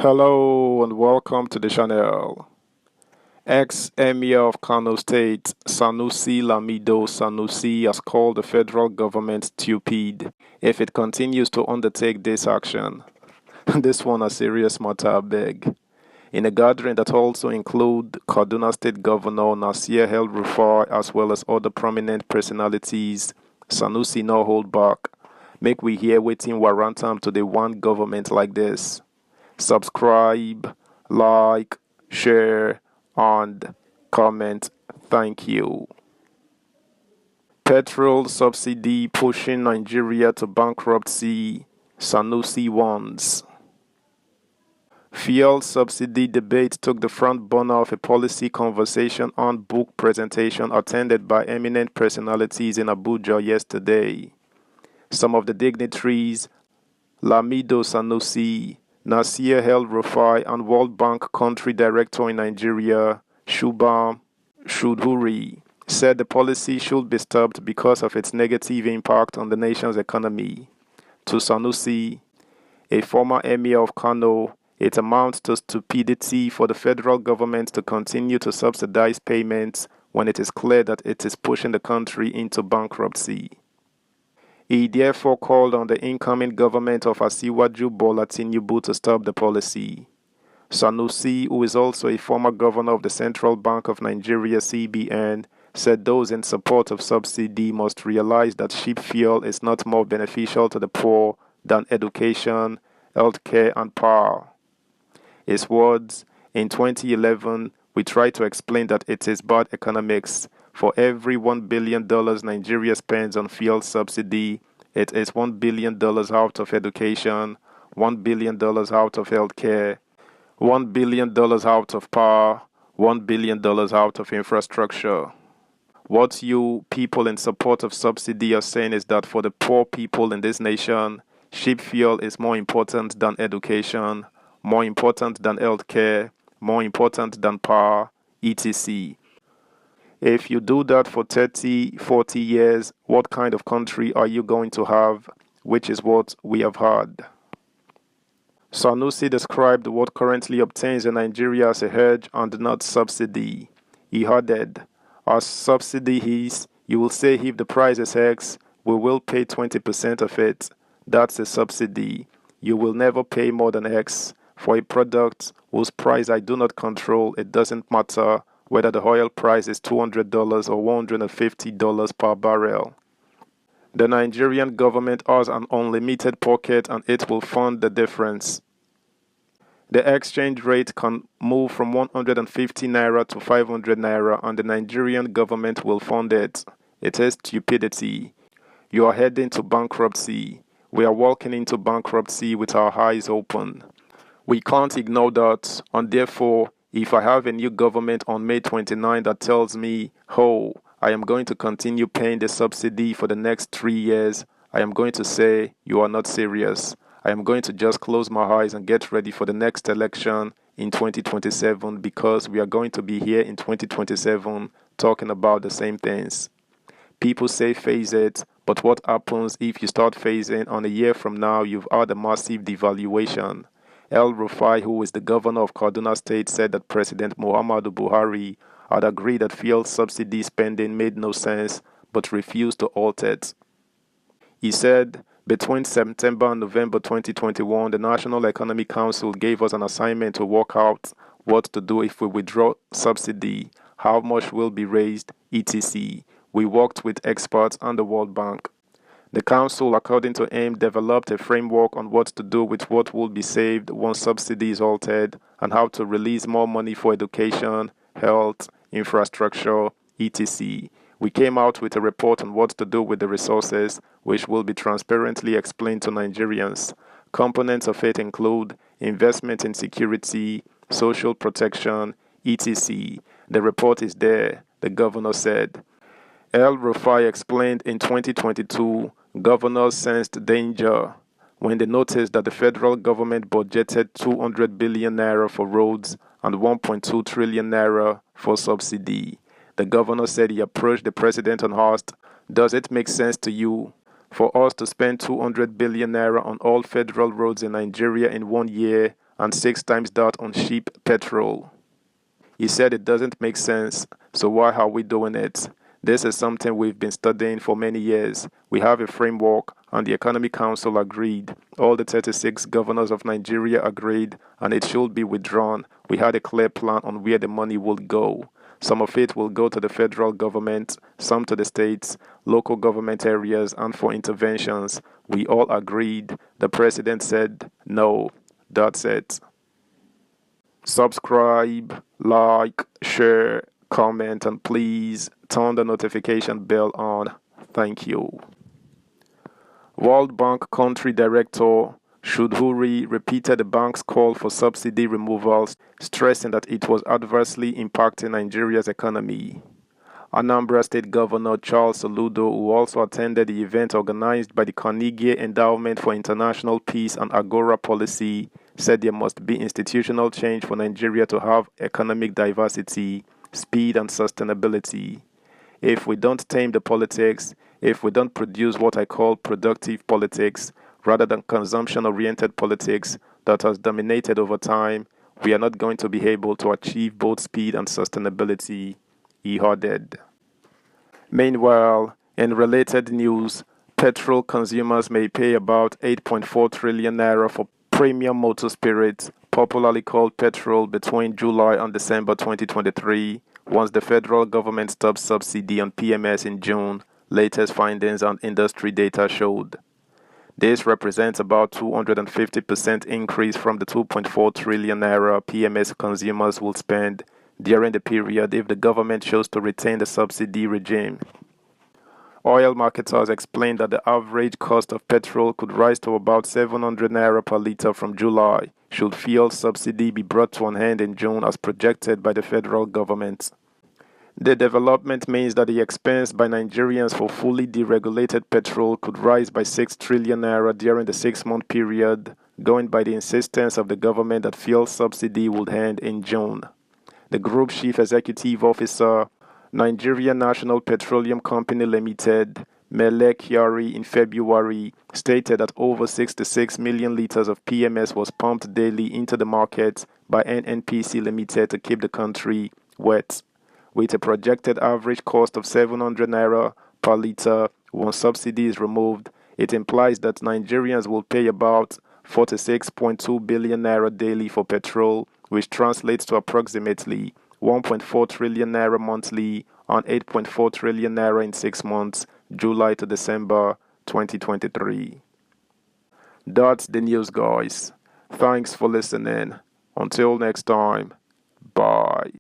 Hello and welcome to the channel. Ex-Emir of Kano State, Sanusi Lamido Sanusi has called the federal government stupid if it continues to undertake this action. This one a serious matter, I beg. In a gathering that also include Kaduna State Governor Nasir El-Rufai as well as other prominent personalities, Sanusi no hold back. Make we hear wetin warrant am to the one government like this. Subscribe, like, share, and comment. Thank you. Petrol subsidy pushing Nigeria to bankruptcy. Sanusi warns. Fuel subsidy debate took the front burner of a policy conversation and book presentation attended by eminent personalities in Abuja yesterday. Some of the dignitaries, Lamido Sanusi, Nasir El-Rufai, and World Bank Country Director in Nigeria, Shubham Shudhuri, said the policy should be stopped because of its negative impact on the nation's economy. To Sanusi, a former emir of Kano, it amounts to stupidity for the federal government to continue to subsidize payments when it is clear that it is pushing the country into bankruptcy. He therefore called on the incoming government of Asiwaju Bola Tinubu to stop the policy. Sanusi, who is also a former governor of the Central Bank of Nigeria (CBN), said those in support of subsidy must realize that cheap fuel is not more beneficial to the poor than education, healthcare, and power. His words, in 2011, we tried to explain that it is bad economics. For every $1 billion Nigeria spends on fuel subsidy, it is $1 billion out of education, $1 billion out of healthcare, $1 billion out of power, $1 billion out of infrastructure. What you people in support of subsidy are saying is that for the poor people in this nation, cheap fuel is more important than education, more important than healthcare, more important than power, etc. If you do that for 30, 40 years, what kind of country are you going to have? Which is what we have had. Sanusi described what currently obtains in Nigeria as a hedge and not subsidy. He added, as subsidy is, you will say if the price is X, we will pay 20% of it. That's a subsidy. You will never pay more than X. For a product whose price I do not control, it doesn't matter whether the oil price is $200 or $150 per barrel. The Nigerian government has an unlimited pocket and it will fund the difference. The exchange rate can move from 150 naira to 500 naira and the Nigerian government will fund it. It is stupidity. You are heading to bankruptcy. We are walking into bankruptcy with our eyes open. We can't ignore that, and therefore, if I have a new government on May 29 that tells me, oh, I am going to continue paying the subsidy for the next 3 years, I am going to say, you are not serious. I am going to just close my eyes and get ready for the next election in 2027 because we are going to be here in 2027 talking about the same things. People say phase it, but what happens if you start phasing and a year from now you've had a massive devaluation? El-Rufai, who is the governor of Kaduna State, said that President Muhammadu Buhari had agreed that fuel subsidy spending made no sense but refused to halt it. He said, between September and November 2021, the National Economic Council gave us an assignment to work out what to do if we withdraw subsidy, how much will be raised, etc. We worked with experts and the World Bank. The council, according to him, developed a framework on what to do with what will be saved once subsidy is halted and how to release more money for education, health, infrastructure, etc. We came out with a report on what to do with the resources, which will be transparently explained to Nigerians. Components of it include investment in security, social protection, etc. The report is there, the governor said. El-Rufai explained in 2022, governors sensed danger when they noticed that the federal government budgeted 200 billion naira for roads and 1.2 trillion naira for subsidy. The governor said he approached the president and asked, does it make sense to you for us to spend 200 billion naira on all federal roads in Nigeria in 1 year and 6 times that on cheap petrol. He said it doesn't make sense, so why are we doing it? This is something we've been studying for many years. We have a framework, and the Economic Council agreed. All the 36 governors of Nigeria agreed, and it should be withdrawn. We had a clear plan on where the money would go. Some of it will go to the federal government, some to the states, local government areas, and for interventions. We all agreed. The president said, no, that's it. Subscribe, like, share, comment, and please turn the notification bell on. Thank you. World Bank Country Director Shudhuri repeated the bank's call for subsidy removals, stressing that it was adversely impacting Nigeria's economy. Anambra State Governor Charles Soludo, who also attended the event organized by the Carnegie Endowment for International Peace and Agora Policy, said there must be institutional change for Nigeria to have economic diversity, speed, and sustainability. If we don't tame the politics, if we don't produce what I call productive politics, rather than consumption-oriented politics that has dominated over time, we are not going to be able to achieve both speed and sustainability, he added. Meanwhile, in related news, petrol consumers may pay about 8.4 trillion naira for premium motor spirits, popularly called petrol, between July and December 2023, once the federal government stopped subsidy on PMS in June, latest findings and industry data showed. This represents about 250% increase from the 2.4 trillion naira PMS consumers will spend during the period if the government chose to retain the subsidy regime. Oil marketers explained that the average cost of petrol could rise to about 700 naira per litre from July, should fuel subsidy be brought to an end in June as projected by the federal government. The development means that the expense by Nigerians for fully deregulated petrol could rise by 6 trillion naira during the 6-month period, going by the insistence of the government that fuel subsidy would end in June. The group chief executive officer, Nigeria National Petroleum Company Limited, Mele Kyari, in February, stated that over 66 million litres of PMS was pumped daily into the market by NNPC Limited to keep the country wet. With a projected average cost of 700 naira per litre once subsidy is removed, it implies that Nigerians will pay about 46.2 billion naira daily for petrol, which translates to approximately 1.4 trillion naira monthly and 8.4 trillion naira in 6 months, July to December 2023. That's the news, guys. Thanks for listening. Until next time, bye.